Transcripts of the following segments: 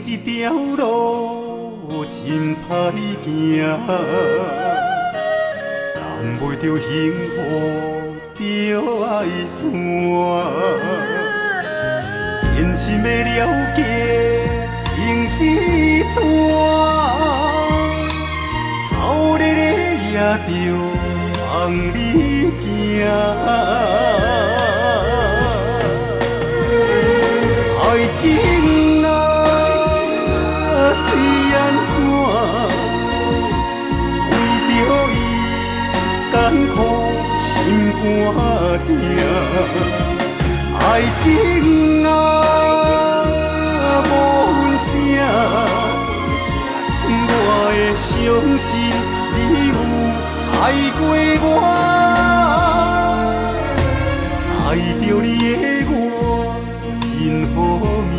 情这条路真歹行，谈袂着幸福着爱散，真心的了解情这段，头日也着放你行。爱情啊，是安怎？为着伊艰苦心肝疼。爱情啊，无分声，我会相信你有爱过我，爱着你的我真好命，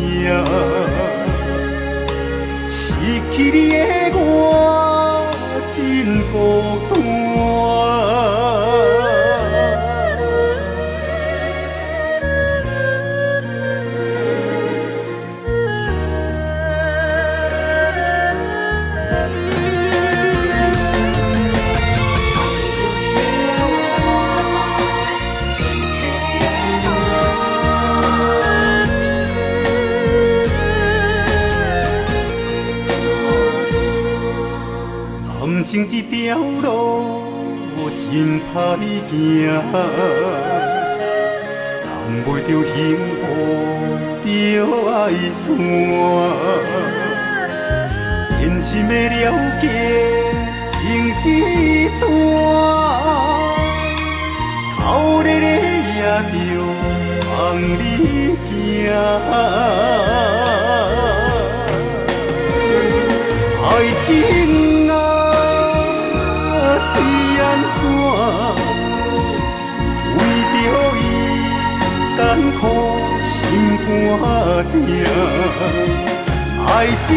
失去你的我真孤单。感情这条路真歹行，谈袂着幸福着爱散，真心的了解情这段，头日也着放你行。爱情是安怎？为着伊艰苦心肝疼。爱情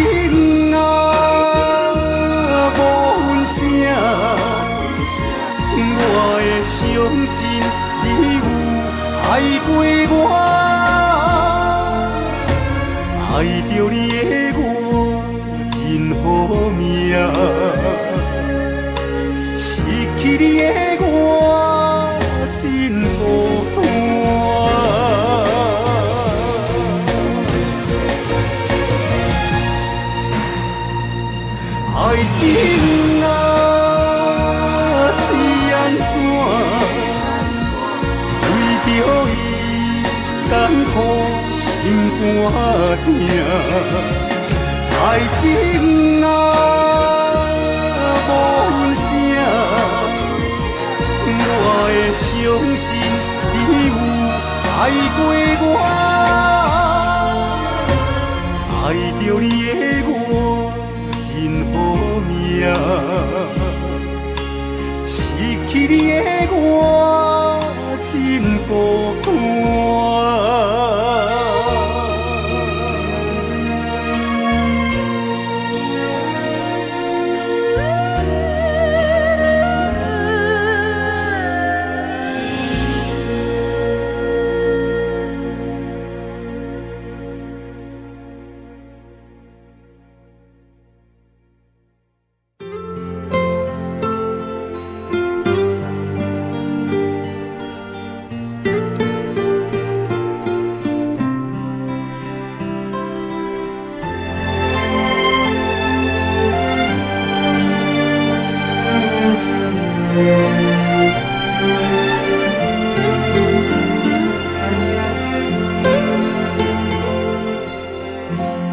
啊，无分声，我会相信你有爱过我，爱着你的我真好命。失去你的我真孤单，爱情啊是安怎？为着伊艰苦心肝疼。爱情啊无分声，我会相信你有爱过我，爱着你的我真好命，失去你的我真孤单。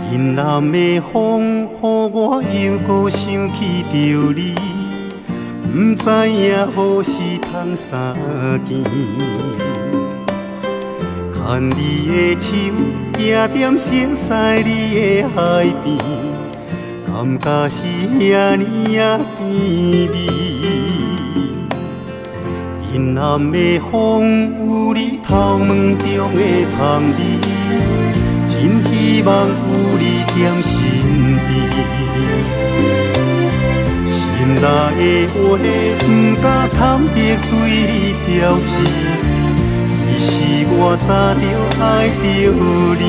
云南的风，予我又搁想起着你，不知影何时通相见。牵你的手，行踮熟悉你的海边，感觉是遐尼啊甜蜜。云南的风，有你头毛中的香味，真希望有你踮身边。心内的话，不敢坦白对你表示，其实我早就爱着你。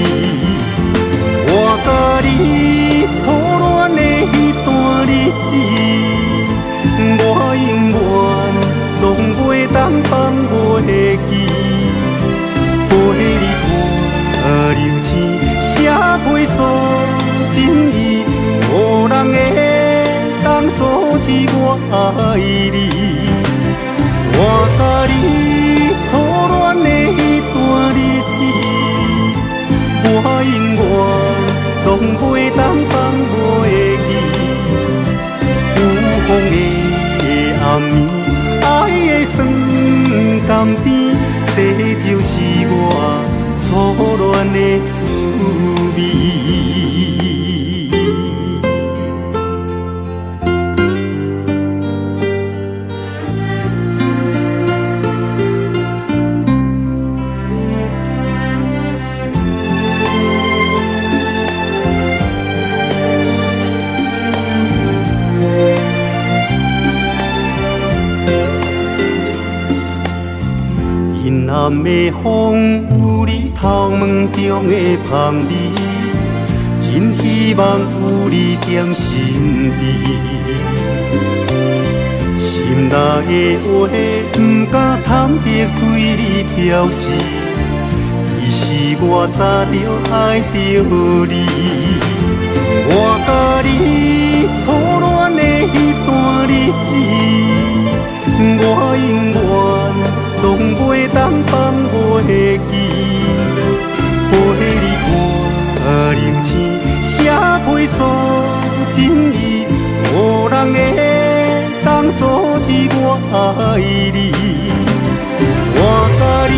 我甲你初恋的迄段日子，我永远拢袂当放袂记。陪你看流星，写批诉真意，无人会当阻止我爱你。我甲你初恋的迄段日子，我永远拢袂当放袂记。有风的暗暝，爱的酸甘甜，这就是我初恋的滋味。阴暗的风有你头毛中的香味，真希望有你踮身边。心内的话不敢坦白对你表示，其实我早就爱着你。我甲你初恋的迄段日子，我永远拢袂当放袂记。陪你看流星，写批诉真意，无人会当阻止我爱你。我甲你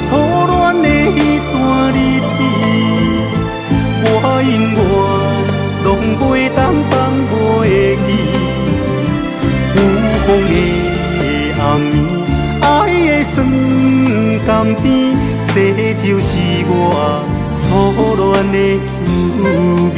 初恋的迄段日子，我永远拢袂当放袂记。有风的暗暝，爱的酸甘甜，这就是我初恋的滋味。